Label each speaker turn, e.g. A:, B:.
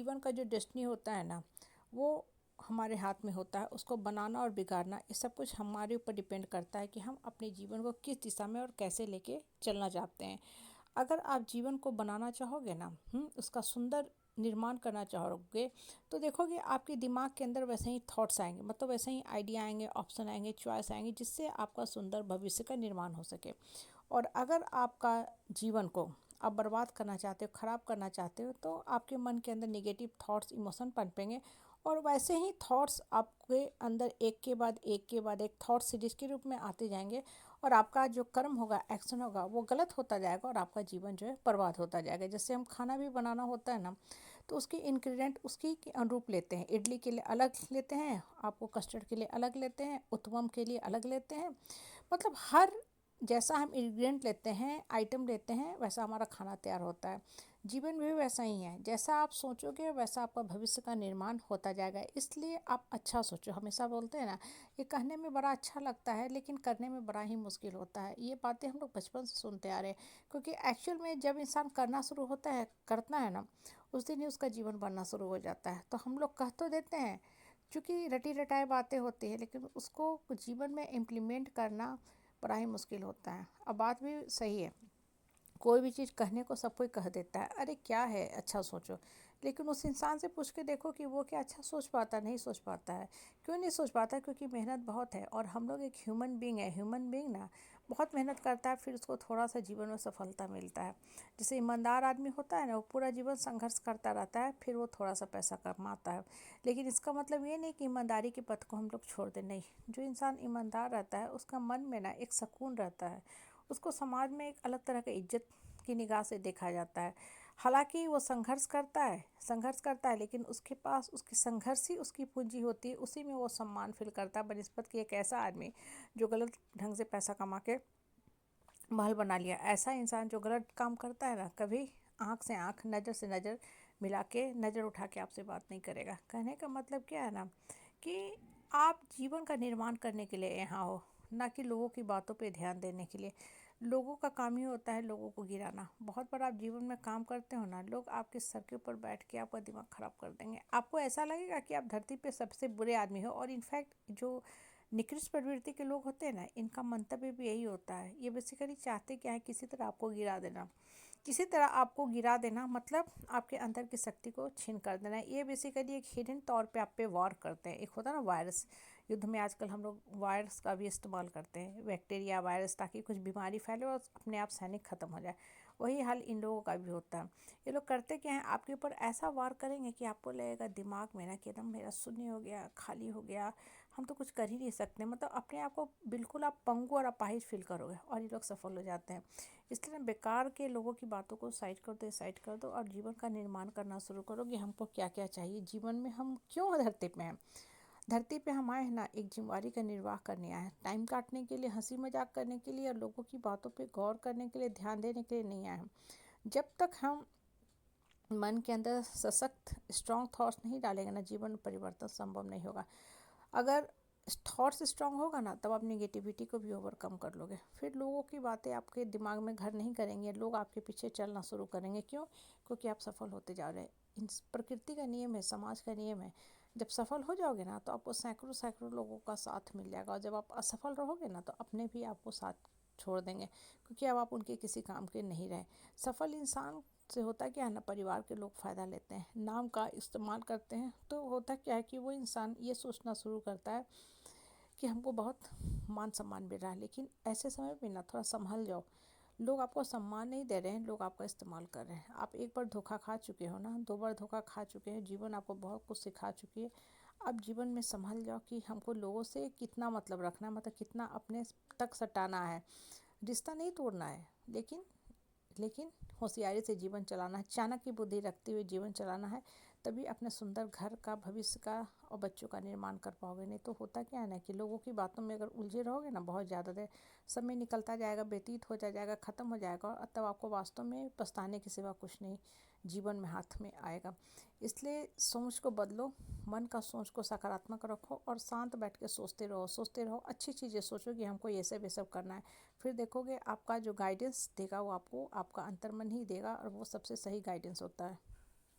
A: जीवन का जो डेस्टिनी होता है ना, वो हमारे हाथ में होता है। उसको बनाना और बिगाड़ना ये सब कुछ हमारे ऊपर डिपेंड करता है कि हम अपने जीवन को किस दिशा में और कैसे लेके चलना चाहते हैं। अगर आप जीवन को बनाना चाहोगे ना, उसका सुंदर निर्माण करना चाहोगे, तो देखोगे आपके दिमाग के अंदर वैसे ही थॉट्स आएंगे, मतलब वैसे ही आइडिया आएंगे, ऑप्शन आएंगे, चॉइस आएंगे, जिससे आपका सुंदर भविष्य का निर्माण हो सके। और अगर आपका जीवन को आप बर्बाद करना चाहते हो, ख़राब करना चाहते हो, तो आपके मन के अंदर नेगेटिव थॉट्स, इमोशन पनपेंगे। और वैसे ही थॉट्स आपके अंदर एक के बाद एक के बाद एक थॉट सीरीज के रूप में आते जाएंगे। और आपका जो कर्म होगा, एक्शन होगा, वो गलत होता जाएगा और आपका जीवन जो है बर्बाद होता जाएगा। जैसे हम खाना भी बनाना होता है ना, तो उसके इंग्रेडिएंट उसकी के अनुरूप लेते हैं। इडली के लिए अलग लेते हैं, आपको कस्टर्ड के लिए अलग लेते हैं, उत्तपम के लिए अलग लेते हैं। मतलब हर जैसा हम इंग्रेडिएंट लेते हैं, आइटम लेते हैं, वैसा हमारा खाना तैयार होता है। जीवन में भी वैसा ही है, जैसा आप सोचोगे वैसा आपका भविष्य का निर्माण होता जाएगा। इसलिए आप अच्छा सोचो। हमेशा बोलते हैं ना, ये कहने में बड़ा अच्छा लगता है लेकिन करने में बड़ा ही मुश्किल होता है। ये बातें हम लोग बचपन से सुनते आ रहे हैं, क्योंकि एक्चुअल में जब इंसान करना शुरू होता है, करता है ना, उस दिन ही उसका जीवन बनना शुरू हो जाता है। तो हम लोग कह तो देते हैं, क्योंकि रटी रटाई बातें होती हैं, लेकिन उसको जीवन में इम्प्लीमेंट करना बड़ा ही मुश्किल होता है। अब बात भी सही है, कोई भी चीज़ कहने को सब कोई कह देता है, अरे क्या है अच्छा सोचो, लेकिन उस इंसान से पूछ के देखो कि वो क्या अच्छा सोच पाता, नहीं सोच पाता है। क्यों नहीं सोच पाता? क्योंकि मेहनत बहुत है, और हम लोग एक ह्यूमन बींग है। ह्यूमन बींग ना बहुत मेहनत करता है, फिर उसको थोड़ा सा जीवन में सफलता मिलता है। जैसे ईमानदार आदमी होता है ना, वो पूरा जीवन संघर्ष करता रहता है, फिर वो थोड़ा सा पैसा कमाता है। लेकिन इसका मतलब ये नहीं कि ईमानदारी के पथ को हम लोग छोड़ दें, नहीं। जो इंसान ईमानदार रहता है, उसका मन में ना एक सुकून रहता है। उसको समाज में एक अलग तरह का इज्जत की निगाह से देखा जाता है। हालांकि वो संघर्ष करता है, लेकिन उसके पास उसकी संघर्ष ही उसकी पूंजी होती है। उसी में वो सम्मान फील करता है, बनिस्बत कि एक ऐसा आदमी जो गलत ढंग से पैसा कमा के महल बना लिया। ऐसा इंसान जो गलत काम करता है ना, कभी आँख से आँख, नज़र से नज़र मिला के, नज़र उठा के आपसे बात नहीं करेगा। कहने का मतलब क्या है ना, कि आप जीवन का निर्माण करने के लिए यहाँ हो, ना कि लोगों की बातों पे ध्यान देने के लिए। लोगों का काम ही होता है लोगों को गिराना। बहुत बार आप जीवन में काम करते हो ना, लोग आपके सर के ऊपर बैठ के आपका दिमाग ख़राब कर देंगे। आपको ऐसा लगेगा कि आप धरती पे सबसे बुरे आदमी हो। और इनफैक्ट जो निकृष्ट प्रवृत्ति के लोग होते हैं ना, इनका मंतव्य भी यही होता है। ये बेसिकली चाहते क्या है, किसी तरह आपको गिरा देना। किसी तरह आपको गिरा देना मतलब आपके अंदर की शक्ति को छीन कर देना। ये बेसिकली एक हिडन तौर पे आप पे वार करते हैं। एक होता है ना वायरस, युद्ध में आजकल हम लोग वायरस का भी इस्तेमाल करते हैं, बैक्टीरिया वायरस, ताकि कुछ बीमारी फैले और अपने आप सैनिक खत्म हो जाए। वही हाल इन लोगों का भी होता है। ये लोग करते क्या हैं, आपके ऊपर ऐसा वार करेंगे कि आपको लगेगा दिमाग में ना कि एकदम मेरा शून्य हो गया, खाली हो गया, हम तो कुछ कर ही नहीं सकते। मतलब अपने आप को बिल्कुल आप पंगु और अपाहिज फील करोगे, और ये लोग सफल हो जाते हैं। इसलिए बेकार के लोगों की बातों को साइड कर दो और जीवन का निर्माण करना शुरू करो कि हमको क्या क्या चाहिए जीवन में, हम क्यों धरती पे हैं। धरती पे हम आए हैं ना, एक जिम्मेवारी का निर्वाह करने आए हैं। टाइम काटने के लिए, हंसी मजाक करने के लिए और लोगों की बातों पे गौर करने के लिए, ध्यान देने के लिए नहीं आए हैं। जब तक हम मन के अंदर सशक्त स्ट्रॉन्ग थॉट्स नहीं डालेंगे ना, जीवन में परिवर्तन संभव नहीं होगा। अगर थॉट्स स्ट्रांग होगा ना, तब आप निगेटिविटी को भी ओवरकम कर लोगे। फिर लोगों की बातें आपके दिमाग में घर नहीं करेंगे, लोग आपके पीछे चलना शुरू करेंगे। क्यों? क्योंकि आप सफल होते जा रहे हैं। इन प्रकृति का नियम है, समाज का नियम है। जब सफल हो जाओगे ना, तो आपको सैकड़ों सैकड़ों लोगों का साथ मिल जाएगा, और जब आप असफल रहोगे ना, तो अपने भी आपको साथ छोड़ देंगे, क्योंकि अब आप उनके किसी काम के नहीं रहे। सफल इंसान से होता क्या है ना, परिवार के लोग फ़ायदा लेते हैं, नाम का इस्तेमाल करते हैं। तो होता क्या है कि वो इंसान ये सोचना शुरू करता है कि हमको बहुत मान सम्मान मिल रहा है। लेकिन ऐसे समय में ना थोड़ा संभल जाओ। लोग आपको सम्मान नहीं दे रहे हैं, लोग आपका इस्तेमाल कर रहे हैं। आप एक बार धोखा खा चुके हो ना, 2 बार धोखा खा चुके हैं, जीवन आपको बहुत कुछ सिखा चुकी है। अब जीवन में संभल जाओ कि हमको लोगों से कितना मतलब रखना है, मतलब कितना अपने तक सटाना है। रिश्ता नहीं तोड़ना है, लेकिन होशियारी से जीवन चलाना है, चाणक्य बुद्धि रखते हुए जीवन चलाना है। तभी अपने सुंदर घर का, भविष्य का और बच्चों का निर्माण कर पाओगे। नहीं तो होता क्या है ना, कि लोगों की बातों में अगर उलझे रहोगे ना बहुत ज़्यादा देर, समय निकलता जाएगा, व्यतीत हो जाएगा, ख़त्म हो जाएगा, और तब आपको वास्तव में पछताने के सिवा कुछ नहीं जीवन में हाथ में आएगा। इसलिए सोच को बदलो, मन का सोच को सकारात्मक रखो, और शांत बैठ के सोचते रहो, अच्छी चीज़ें सोचो कि हमको ये सब करना है। फिर देखोगे आपका जो गाइडेंस देगा, वो आपको आपका अंतर्मन ही देगा, और वो सबसे सही गाइडेंस होता है।